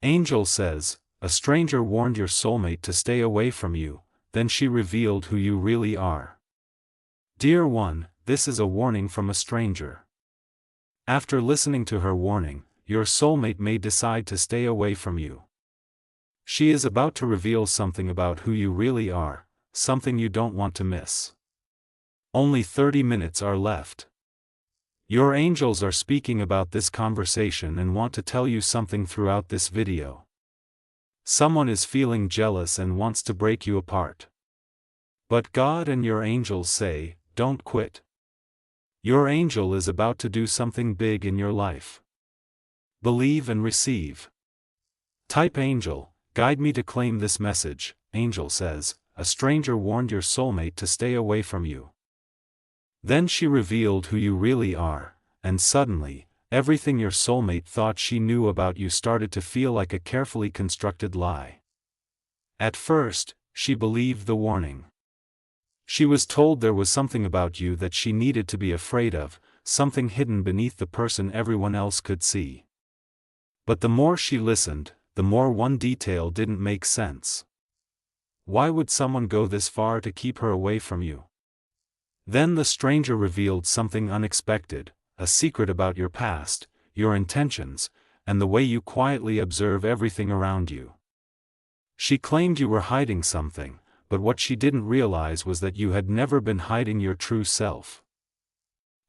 Angel says, a stranger warned your soulmate to stay away from you, then she revealed who you really are. Dear one, this is a warning from a stranger. After listening to her warning, your soulmate may decide to stay away from you. She is about to reveal something about who you really are, something you don't want to miss. Only 30 minutes are left. Your angels are speaking about this conversation and want to tell you something throughout this video. Someone is feeling jealous and wants to break you apart. But God and your angels say, don't quit. Your angel is about to do something big in your life. Believe and receive. Type angel, guide me to claim this message. Angel says, a stranger warned your soulmate to stay away from you. Then she revealed who you really are, and suddenly, everything your soulmate thought she knew about you started to feel like a carefully constructed lie. At first, she believed the warning. She was told there was something about you that she needed to be afraid of, something hidden beneath the person everyone else could see. But the more she listened, the more one detail didn't make sense. Why would someone go this far to keep her away from you? Then the stranger revealed something unexpected, a secret about your past, your intentions, and the way you quietly observe everything around you. She claimed you were hiding something, but what she didn't realize was that you had never been hiding your true self.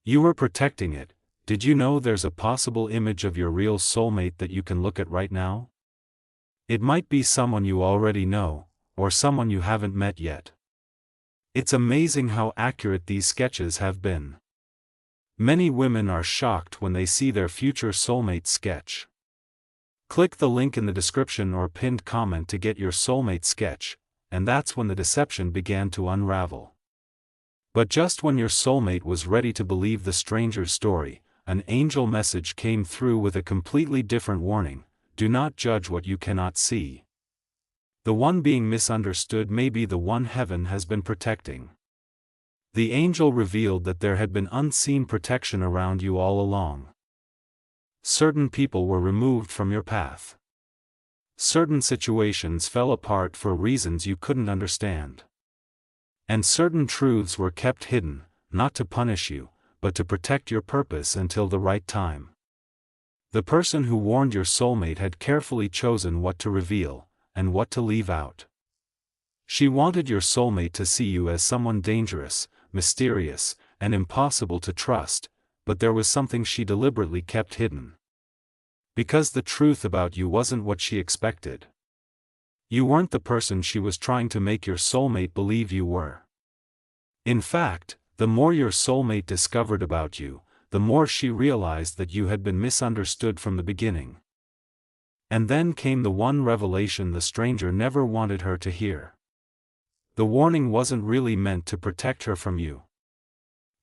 You were protecting it. Did you know there's a possible image of your real soulmate that you can look at right now? It might be someone you already know, or someone you haven't met yet. It's amazing how accurate these sketches have been. Many women are shocked when they see their future soulmate sketch. Click the link in the description or pinned comment to get your soulmate sketch, and that's when the deception began to unravel. But just when your soulmate was ready to believe the stranger's story, an angel message came through with a completely different warning: do not judge what you cannot see. The one being misunderstood may be the one heaven has been protecting. The angel revealed that there had been unseen protection around you all along. Certain people were removed from your path. Certain situations fell apart for reasons you couldn't understand. And certain truths were kept hidden, not to punish you, but to protect your purpose until the right time. The person who warned your soulmate had carefully chosen what to reveal, and what to leave out. She wanted your soulmate to see you as someone dangerous, mysterious, and impossible to trust, but there was something she deliberately kept hidden. Because the truth about you wasn't what she expected. You weren't the person she was trying to make your soulmate believe you were. In fact, the more your soulmate discovered about you, the more she realized that you had been misunderstood from the beginning. And then came the one revelation the stranger never wanted her to hear. The warning wasn't really meant to protect her from you.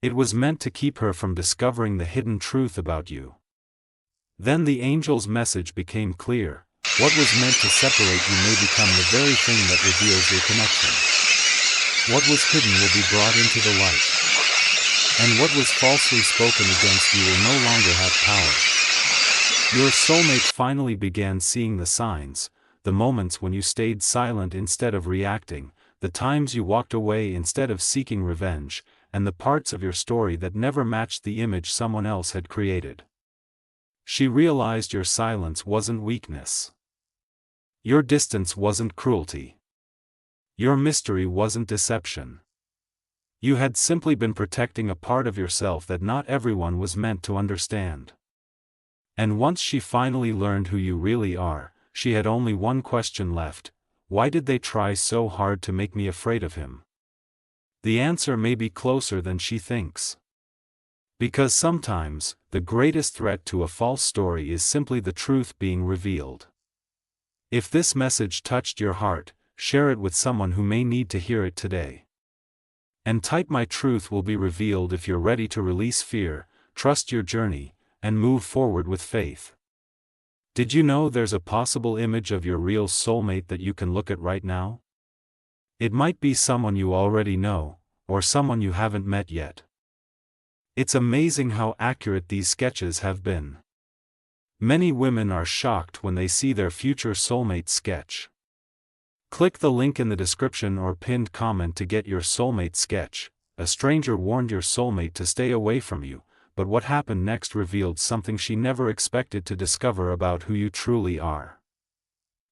It was meant to keep her from discovering the hidden truth about you. Then the angel's message became clear: what was meant to separate you may become the very thing that reveals your connection. What was hidden will be brought into the light. And what was falsely spoken against you will no longer have power. Your soulmate finally began seeing the signs, the moments when you stayed silent instead of reacting, the times you walked away instead of seeking revenge, and the parts of your story that never matched the image someone else had created. She realized your silence wasn't weakness. Your distance wasn't cruelty. Your mystery wasn't deception. You had simply been protecting a part of yourself that not everyone was meant to understand. And once she finally learned who you really are, she had only one question left: why did they try so hard to make me afraid of him? The answer may be closer than she thinks. Because sometimes, the greatest threat to a false story is simply the truth being revealed. If this message touched your heart, share it with someone who may need to hear it today. And type "My truth will be revealed" if you're ready to release fear, trust your journey, and move forward with faith. Did you know there's a possible image of your real soulmate that you can look at right now? It might be someone you already know, or someone you haven't met yet. It's amazing how accurate these sketches have been. Many women are shocked when they see their future soulmate sketch. Click the link in the description or pinned comment to get your soulmate sketch. A stranger warned your soulmate to stay away from you, but what happened next revealed something she never expected to discover about who you truly are.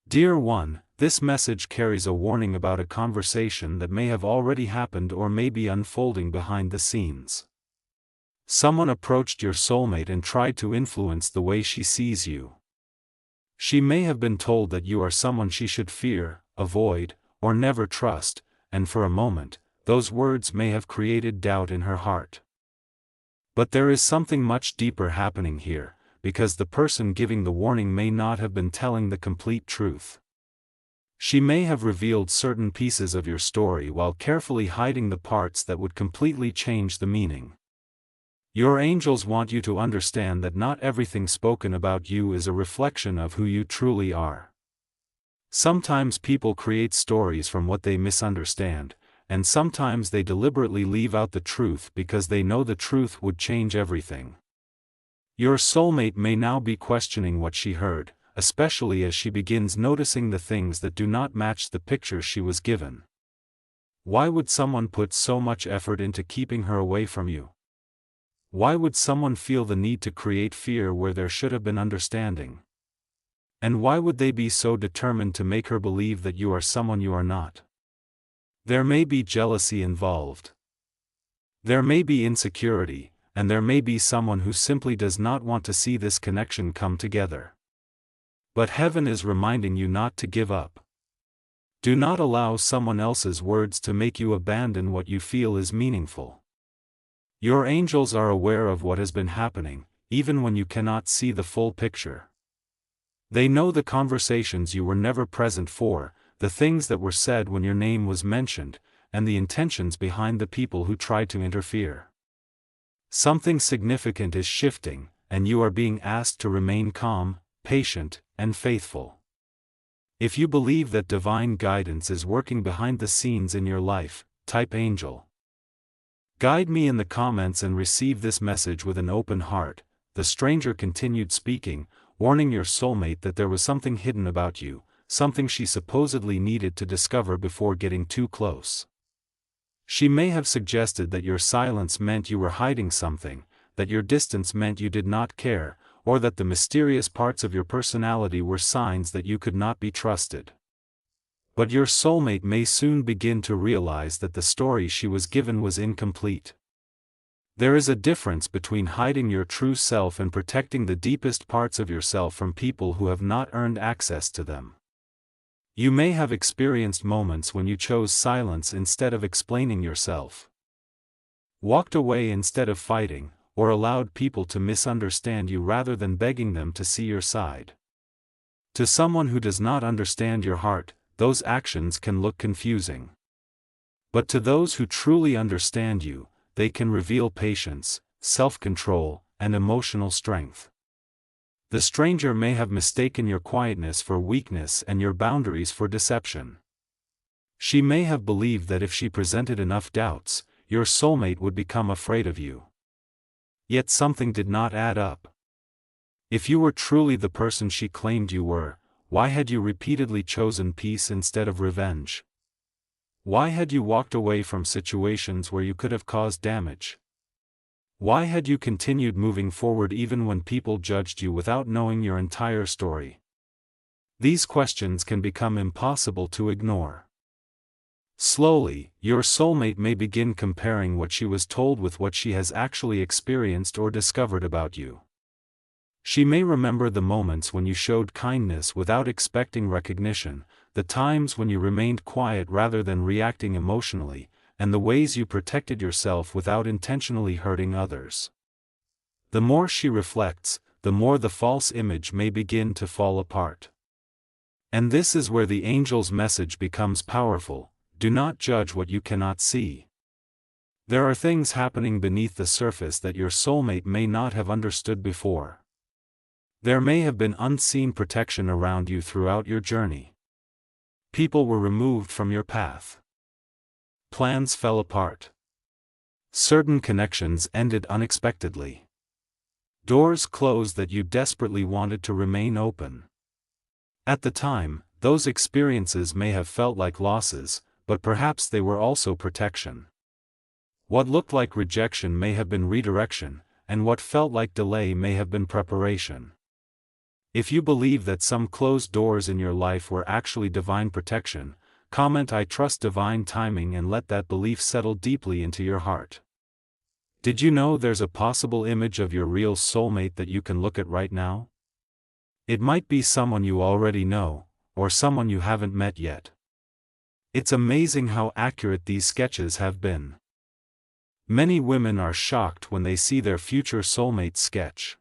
Dear one, this message carries a warning about a conversation that may have already happened or may be unfolding behind the scenes. Someone approached your soulmate and tried to influence the way she sees you. She may have been told that you are someone she should fear, avoid, or never trust, and for a moment, those words may have created doubt in her heart. But there is something much deeper happening here, because the person giving the warning may not have been telling the complete truth. She may have revealed certain pieces of your story while carefully hiding the parts that would completely change the meaning. Your angels want you to understand that not everything spoken about you is a reflection of who you truly are. Sometimes people create stories from what they misunderstand, and sometimes they deliberately leave out the truth because they know the truth would change everything. Your soulmate may now be questioning what she heard, especially as she begins noticing the things that do not match the picture she was given. Why would someone put so much effort into keeping her away from you? Why would someone feel the need to create fear where there should have been understanding? And why would they be so determined to make her believe that you are someone you are not? There may be jealousy involved. There may be insecurity, and there may be someone who simply does not want to see this connection come together. But heaven is reminding you not to give up. Do not allow someone else's words to make you abandon what you feel is meaningful. Your angels are aware of what has been happening, even when you cannot see the full picture. They know the conversations you were never present for, the things that were said when your name was mentioned, and the intentions behind the people who tried to interfere. Something significant is shifting, and you are being asked to remain calm, patient, and faithful. If you believe that divine guidance is working behind the scenes in your life, type angel. Guide me in the comments and receive this message with an open heart. The stranger continued speaking, warning your soulmate that there was something hidden about you, something she supposedly needed to discover before getting too close. She may have suggested that your silence meant you were hiding something, that your distance meant you did not care, or that the mysterious parts of your personality were signs that you could not be trusted. But your soulmate may soon begin to realize that the story she was given was incomplete. There is a difference between hiding your true self and protecting the deepest parts of yourself from people who have not earned access to them. You may have experienced moments when you chose silence instead of explaining yourself, walked away instead of fighting, or allowed people to misunderstand you rather than begging them to see your side. To someone who does not understand your heart, those actions can look confusing. But to those who truly understand you, they can reveal patience, self-control, and emotional strength. The stranger may have mistaken your quietness for weakness and your boundaries for deception. She may have believed that if she presented enough doubts, your soulmate would become afraid of you. Yet something did not add up. If you were truly the person she claimed you were, why had you repeatedly chosen peace instead of revenge? Why had you walked away from situations where you could have caused damage? Why had you continued moving forward even when people judged you without knowing your entire story? These questions can become impossible to ignore. Slowly, your soulmate may begin comparing what she was told with what she has actually experienced or discovered about you. She may remember the moments when you showed kindness without expecting recognition, the times when you remained quiet rather than reacting emotionally, and the ways you protected yourself without intentionally hurting others. The more she reflects, the more the false image may begin to fall apart. And this is where the angel's message becomes powerful: do not judge what you cannot see. There are things happening beneath the surface that your soulmate may not have understood before. There may have been unseen protection around you throughout your journey. People were removed from your path. Plans fell apart. Certain connections ended unexpectedly. Doors closed that you desperately wanted to remain open. At the time, those experiences may have felt like losses, but perhaps they were also protection. What looked like rejection may have been redirection, and what felt like delay may have been preparation. If you believe that some closed doors in your life were actually divine protection, comment "I trust divine timing" and let that belief settle deeply into your heart. Did you know there's a possible image of your real soulmate that you can look at right now? It might be someone you already know, or someone you haven't met yet. It's amazing how accurate these sketches have been. Many women are shocked when they see their future soulmate sketch.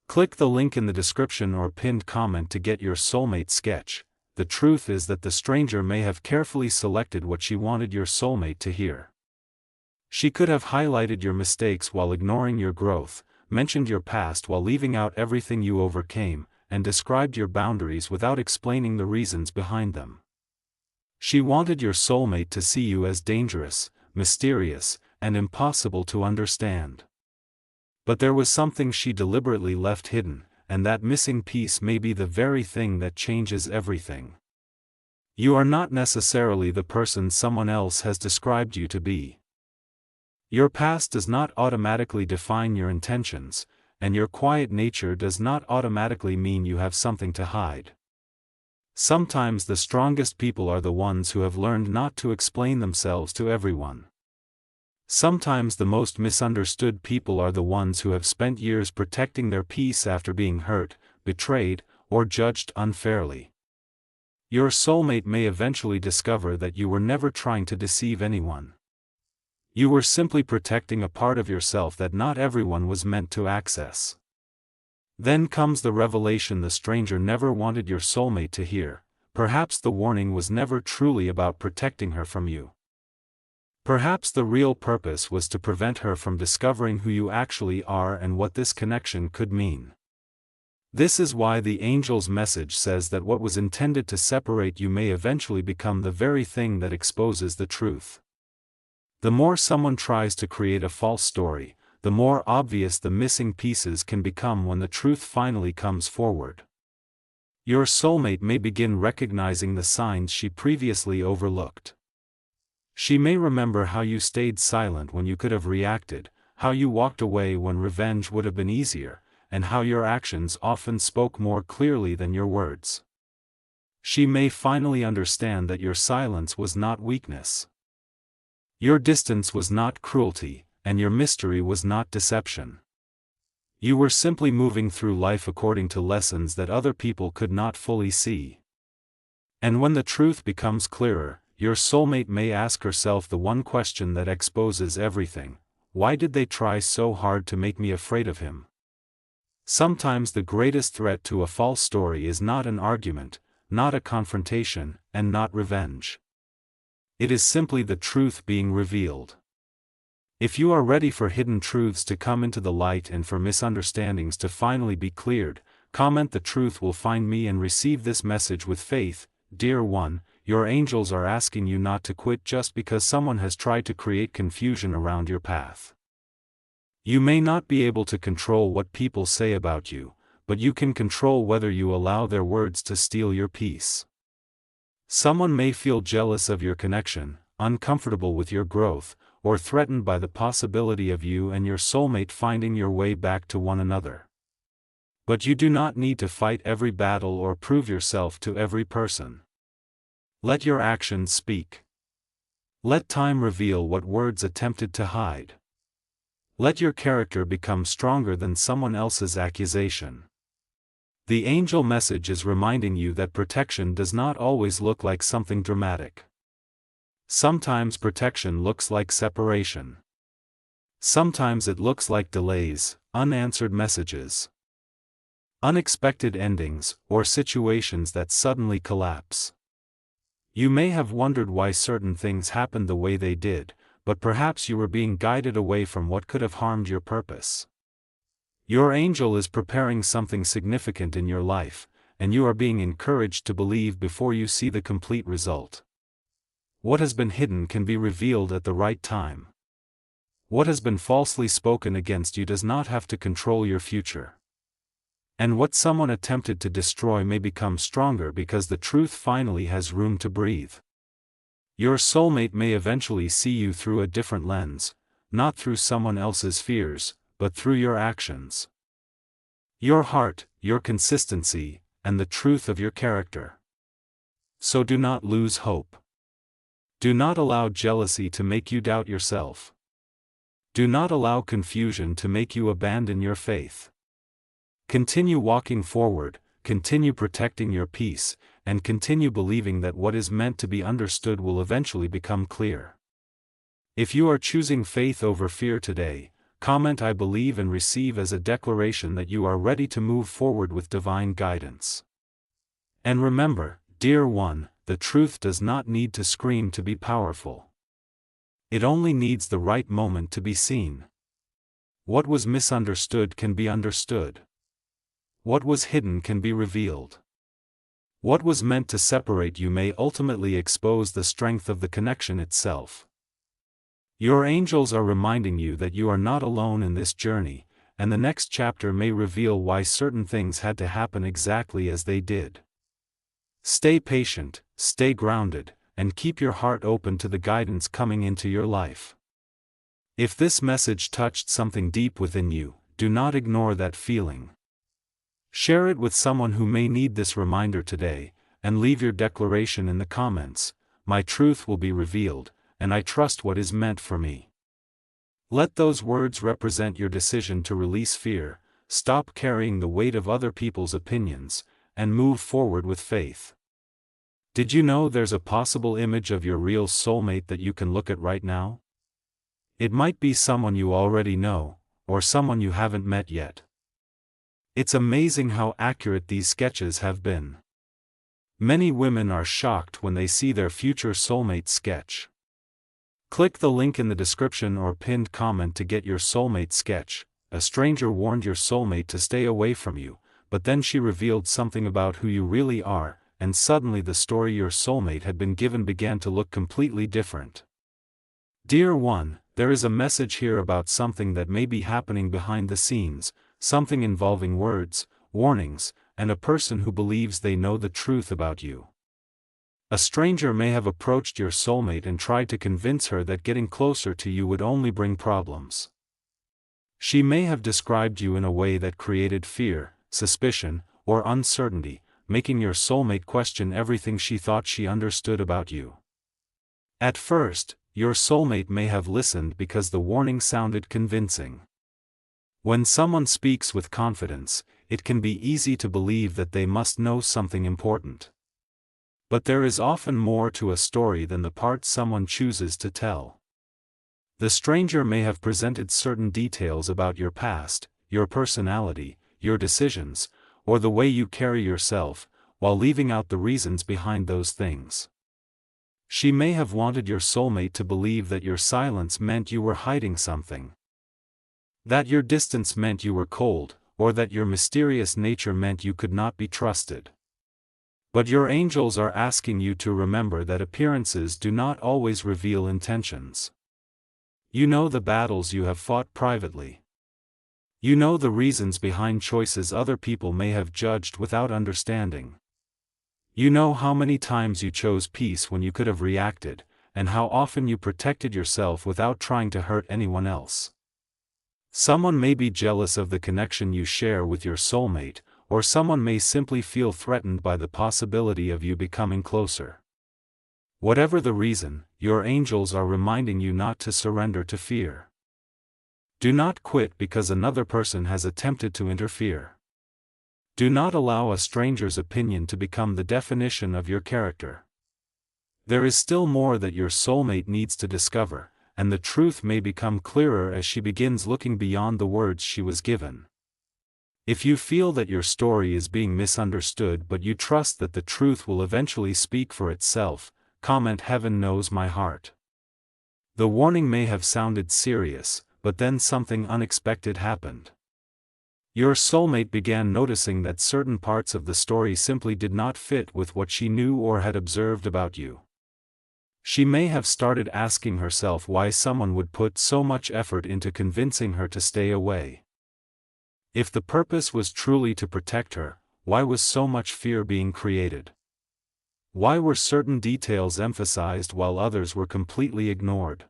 Click the link in the description or pinned comment to get your soulmate sketch. The truth is that the stranger may have carefully selected what she wanted your soulmate to hear. She could have highlighted your mistakes while ignoring your growth, mentioned your past while leaving out everything you overcame, and described your boundaries without explaining the reasons behind them. She wanted your soulmate to see you as dangerous, mysterious, and impossible to understand. But there was something she deliberately left hidden, and that missing piece may be the very thing that changes everything. You are not necessarily the person someone else has described you to be. Your past does not automatically define your intentions, and your quiet nature does not automatically mean you have something to hide. Sometimes the strongest people are the ones who have learned not to explain themselves to everyone. Sometimes the most misunderstood people are the ones who have spent years protecting their peace after being hurt, betrayed, or judged unfairly. Your soulmate may eventually discover that you were never trying to deceive anyone. You were simply protecting a part of yourself that not everyone was meant to access. Then comes the revelation the stranger never wanted your soulmate to hear. Perhaps the warning was never truly about protecting her from you. Perhaps the real purpose was to prevent her from discovering who you actually are and what this connection could mean. This is why the angel's message says that what was intended to separate you may eventually become the very thing that exposes the truth. The more someone tries to create a false story, the more obvious the missing pieces can become when the truth finally comes forward. Your soulmate may begin recognizing the signs she previously overlooked. She may remember how you stayed silent when you could have reacted, how you walked away when revenge would have been easier, and how your actions often spoke more clearly than your words. She may finally understand that your silence was not weakness. Your distance was not cruelty, and your mystery was not deception. You were simply moving through life according to lessons that other people could not fully see. And when the truth becomes clearer, your soulmate may ask herself the one question that exposes everything: why did they try so hard to make me afraid of him? Sometimes the greatest threat to a false story is not an argument, not a confrontation, and not revenge. It is simply the truth being revealed. If you are ready for hidden truths to come into the light and for misunderstandings to finally be cleared, comment "The truth will find me" and receive this message with faith. Dear one, your angels are asking you not to quit just because someone has tried to create confusion around your path. You may not be able to control what people say about you, but you can control whether you allow their words to steal your peace. Someone may feel jealous of your connection, uncomfortable with your growth, or threatened by the possibility of you and your soulmate finding your way back to one another. But you do not need to fight every battle or prove yourself to every person. Let your actions speak. Let time reveal what words attempted to hide. Let your character become stronger than someone else's accusation. The angel message is reminding you that protection does not always look like something dramatic. Sometimes protection looks like separation. Sometimes it looks like delays, unanswered messages, unexpected endings, or situations that suddenly collapse. You may have wondered why certain things happened the way they did, but perhaps you were being guided away from what could have harmed your purpose. Your angel is preparing something significant in your life, and you are being encouraged to believe before you see the complete result. What has been hidden can be revealed at the right time. What has been falsely spoken against you does not have to control your future. And what someone attempted to destroy may become stronger because the truth finally has room to breathe. Your soulmate may eventually see you through a different lens, not through someone else's fears, but through your actions. Your heart, your consistency, and the truth of your character. So do not lose hope. Do not allow jealousy to make you doubt yourself. Do not allow confusion to make you abandon your faith. Continue walking forward, continue protecting your peace, and continue believing that what is meant to be understood will eventually become clear. If you are choosing faith over fear today, comment "I believe" and receive as a declaration that you are ready to move forward with divine guidance. And remember, dear one, the truth does not need to scream to be powerful. It only needs the right moment to be seen. What was misunderstood can be understood. What was hidden can be revealed. What was meant to separate you may ultimately expose the strength of the connection itself. Your angels are reminding you that you are not alone in this journey, and the next chapter may reveal why certain things had to happen exactly as they did. Stay patient, stay grounded, and keep your heart open to the guidance coming into your life. If this message touched something deep within you, do not ignore that feeling. Share it with someone who may need this reminder today, and leave your declaration in the comments. My truth will be revealed, and I trust what is meant for me. Let those words represent your decision to release fear, stop carrying the weight of other people's opinions, and move forward with faith. Did you know there's a possible image of your real soulmate that you can look at right now? It might be someone you already know, or someone you haven't met yet. It's amazing how accurate these sketches have been. Many women are shocked when they see their future soulmate sketch. Click the link in the description or pinned comment to get your soulmate sketch. A stranger warned your soulmate to stay away from you, but then she revealed something about who you really are, and suddenly the story your soulmate had been given began to look completely different. Dear one, there is a message here about something that may be happening behind the scenes, something involving words, warnings, and a person who believes they know the truth about you. A stranger may have approached your soulmate and tried to convince her that getting closer to you would only bring problems. She may have described you in a way that created fear, suspicion, or uncertainty, making your soulmate question everything she thought she understood about you. At first, your soulmate may have listened because the warning sounded convincing. When someone speaks with confidence, it can be easy to believe that they must know something important. But there is often more to a story than the part someone chooses to tell. The stranger may have presented certain details about your past, your personality, your decisions, or the way you carry yourself, while leaving out the reasons behind those things. She may have wanted your soulmate to believe that your silence meant you were hiding something. That your distance meant you were cold, or that your mysterious nature meant you could not be trusted. But your angels are asking you to remember that appearances do not always reveal intentions. You know the battles you have fought privately. You know the reasons behind choices other people may have judged without understanding. You know how many times you chose peace when you could have reacted, and how often you protected yourself without trying to hurt anyone else. Someone may be jealous of the connection you share with your soulmate, or someone may simply feel threatened by the possibility of you becoming closer. Whatever the reason, your angels are reminding you not to surrender to fear. Do not quit because another person has attempted to interfere. Do not allow a stranger's opinion to become the definition of your character. There is still more that your soulmate needs to discover, and the truth may become clearer as she begins looking beyond the words she was given. If you feel that your story is being misunderstood but you trust that the truth will eventually speak for itself, comment "Heaven knows my heart." The warning may have sounded serious, but then something unexpected happened. Your soulmate began noticing that certain parts of the story simply did not fit with what she knew or had observed about you. She may have started asking herself why someone would put so much effort into convincing her to stay away. If the purpose was truly to protect her, why was so much fear being created? Why were certain details emphasized while others were completely ignored?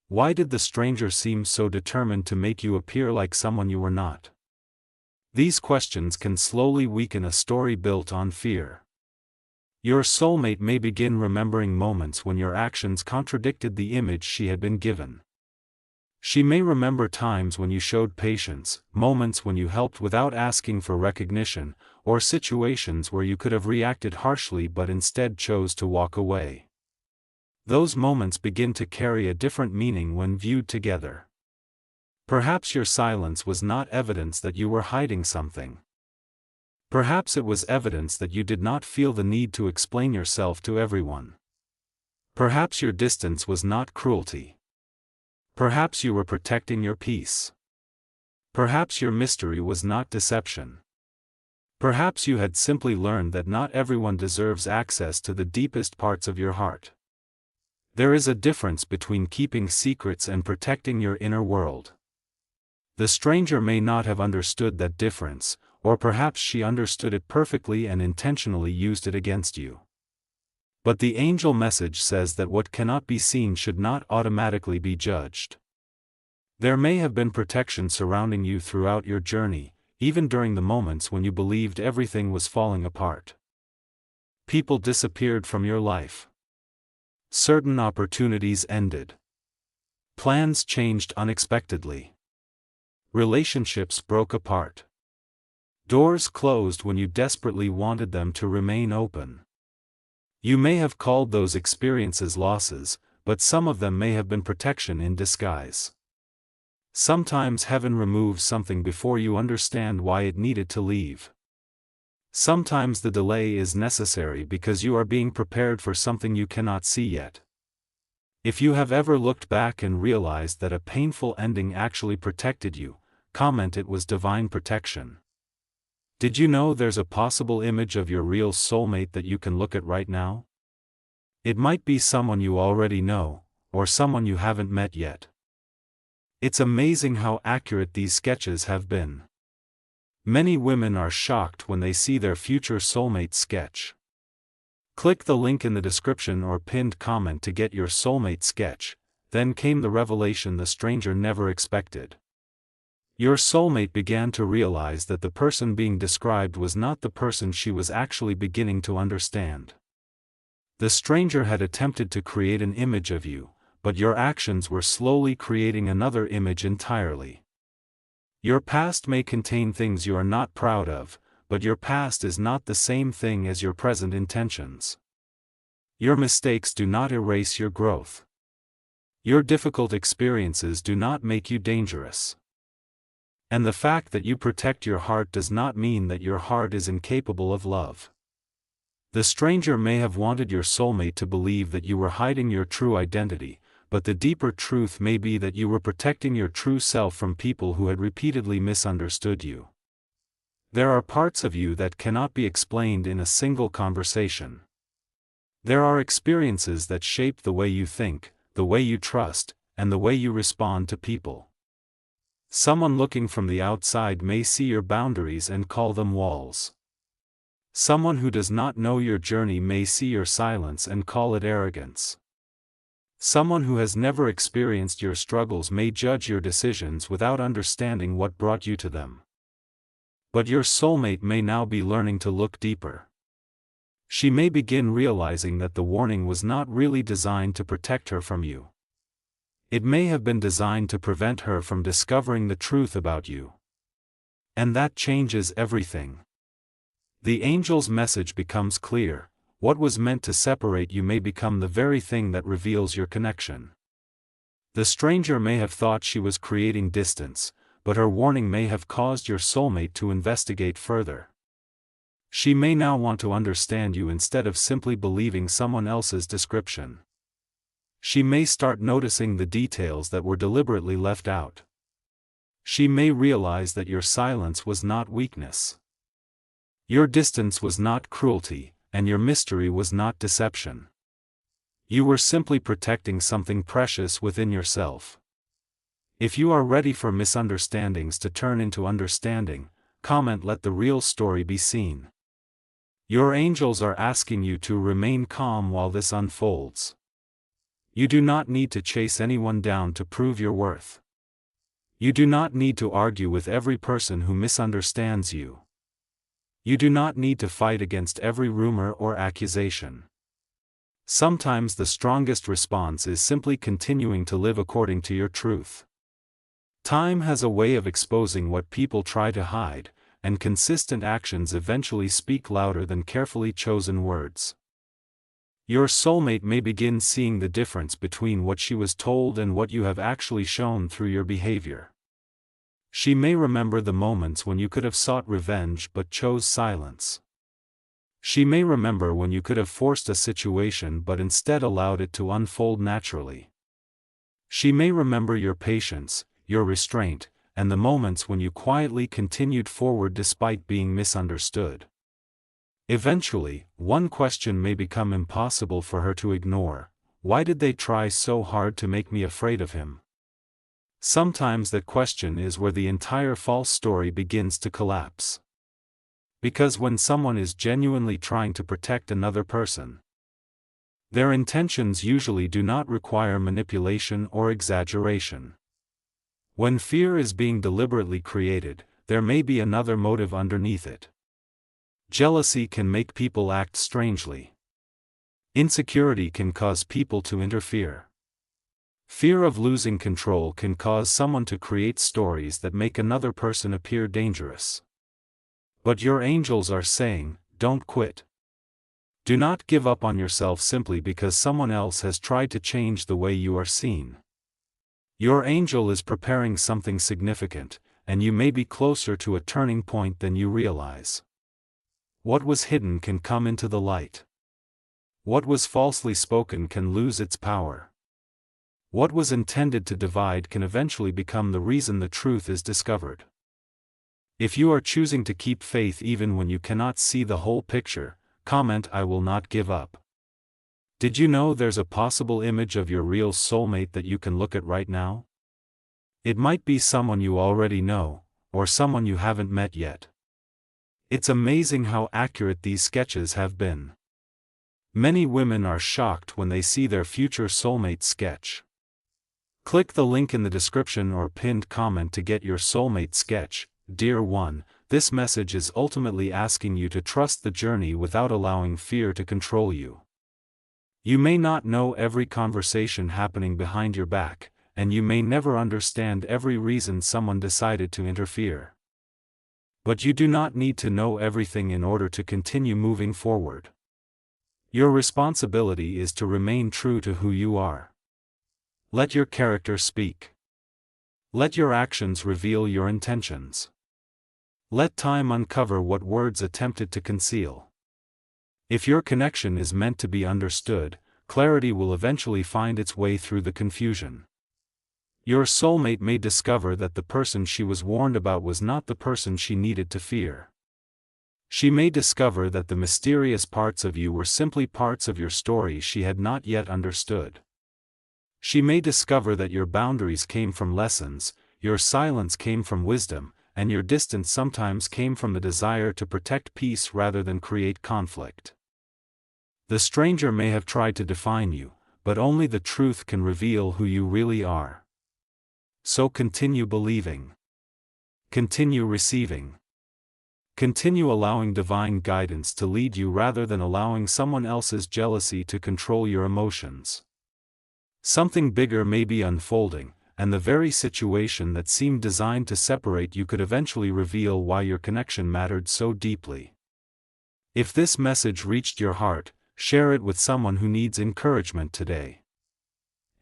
Why did the stranger seem so determined to make you appear like someone you were not? These questions can slowly weaken a story built on fear. Your soulmate may begin remembering moments when your actions contradicted the image she had been given. She may remember times when you showed patience, moments when you helped without asking for recognition, or situations where you could have reacted harshly but instead chose to walk away. Those moments begin to carry a different meaning when viewed together. Perhaps your silence was not evidence that you were hiding something. Perhaps it was evidence that you did not feel the need to explain yourself to everyone. Perhaps your distance was not cruelty. Perhaps you were protecting your peace. Perhaps your mystery was not deception. Perhaps you had simply learned that not everyone deserves access to the deepest parts of your heart. There is a difference between keeping secrets and protecting your inner world. The stranger may not have understood that difference, or perhaps she understood it perfectly and intentionally used it against you. But the angel message says that what cannot be seen should not automatically be judged. There may have been protection surrounding you throughout your journey, even during the moments when you believed everything was falling apart. People disappeared from your life. Certain opportunities ended. Plans changed unexpectedly. Relationships broke apart. Doors closed when you desperately wanted them to remain open. You may have called those experiences losses, but some of them may have been protection in disguise. Sometimes heaven removes something before you understand why it needed to leave. Sometimes the delay is necessary because you are being prepared for something you cannot see yet. If you have ever looked back and realized that a painful ending actually protected you, comment it was divine protection. Did you know there's a possible image of your real soulmate that you can look at right now? It might be someone you already know, or someone you haven't met yet. It's amazing how accurate these sketches have been. Many women are shocked when they see their future soulmate sketch. Click the link in the description or pinned comment to get your soulmate sketch. Then came the revelation the stranger never expected. Your soulmate began to realize that the person being described was not the person she was actually beginning to understand. The stranger had attempted to create an image of you, but your actions were slowly creating another image entirely. Your past may contain things you are not proud of, but your past is not the same thing as your present intentions. Your mistakes do not erase your growth. Your difficult experiences do not make you dangerous. And the fact that you protect your heart does not mean that your heart is incapable of love. The stranger may have wanted your soulmate to believe that you were hiding your true identity, but the deeper truth may be that you were protecting your true self from people who had repeatedly misunderstood you. There are parts of you that cannot be explained in a single conversation. There are experiences that shape the way you think, the way you trust, and the way you respond to people. Someone looking from the outside may see your boundaries and call them walls. Someone who does not know your journey may see your silence and call it arrogance. Someone who has never experienced your struggles may judge your decisions without understanding what brought you to them. But your soulmate may now be learning to look deeper. She may begin realizing that the warning was not really designed to protect her from you. It may have been designed to prevent her from discovering the truth about you. And that changes everything. The angel's message becomes clear: what was meant to separate you may become the very thing that reveals your connection. The stranger may have thought she was creating distance, but her warning may have caused your soulmate to investigate further. She may now want to understand you instead of simply believing someone else's description. She may start noticing the details that were deliberately left out. She may realize that your silence was not weakness. Your distance was not cruelty, and your mystery was not deception. You were simply protecting something precious within yourself. If you are ready for misunderstandings to turn into understanding, comment "Let the real story be seen." Your angels are asking you to remain calm while this unfolds. You do not need to chase anyone down to prove your worth. You do not need to argue with every person who misunderstands you. You do not need to fight against every rumor or accusation. Sometimes the strongest response is simply continuing to live according to your truth. Time has a way of exposing what people try to hide, and consistent actions eventually speak louder than carefully chosen words. Your soulmate may begin seeing the difference between what she was told and what you have actually shown through your behavior. She may remember the moments when you could have sought revenge but chose silence. She may remember when you could have forced a situation but instead allowed it to unfold naturally. She may remember your patience, your restraint, and the moments when you quietly continued forward despite being misunderstood. Eventually, one question may become impossible for her to ignore: why did they try so hard to make me afraid of him? Sometimes that question is where the entire false story begins to collapse. Because when someone is genuinely trying to protect another person, their intentions usually do not require manipulation or exaggeration. When fear is being deliberately created, there may be another motive underneath it. Jealousy can make people act strangely. Insecurity can cause people to interfere. Fear of losing control can cause someone to create stories that make another person appear dangerous. But your angels are saying, don't quit. Do not give up on yourself simply because someone else has tried to change the way you are seen. Your angel is preparing something significant, and you may be closer to a turning point than you realize. What was hidden can come into the light. What was falsely spoken can lose its power. What was intended to divide can eventually become the reason the truth is discovered. If you are choosing to keep faith even when you cannot see the whole picture, comment "I will not give up." Did you know there's a possible image of your real soulmate that you can look at right now? It might be someone you already know, or someone you haven't met yet. It's amazing how accurate these sketches have been. Many women are shocked when they see their future soulmate sketch. Click the link in the description or pinned comment to get your soulmate sketch. Dear one, this message is ultimately asking you to trust the journey without allowing fear to control you. You may not know every conversation happening behind your back, and you may never understand every reason someone decided to interfere. But you do not need to know everything in order to continue moving forward. Your responsibility is to remain true to who you are. Let your character speak. Let your actions reveal your intentions. Let time uncover what words attempted to conceal. If your connection is meant to be understood, clarity will eventually find its way through the confusion. Your soulmate may discover that the person she was warned about was not the person she needed to fear. She may discover that the mysterious parts of you were simply parts of your story she had not yet understood. She may discover that your boundaries came from lessons, your silence came from wisdom, and your distance sometimes came from the desire to protect peace rather than create conflict. The stranger may have tried to define you, but only the truth can reveal who you really are. So continue believing. Continue receiving. Continue allowing divine guidance to lead you rather than allowing someone else's jealousy to control your emotions. Something bigger may be unfolding, and the very situation that seemed designed to separate you could eventually reveal why your connection mattered so deeply. If this message reached your heart, share it with someone who needs encouragement today.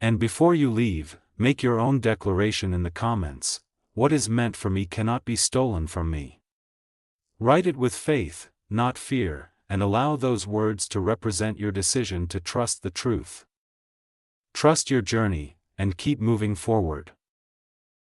And before you leave, make your own declaration in the comments: what is meant for me cannot be stolen from me. Write it with faith, not fear, and allow those words to represent your decision to trust the truth. Trust your journey, and keep moving forward.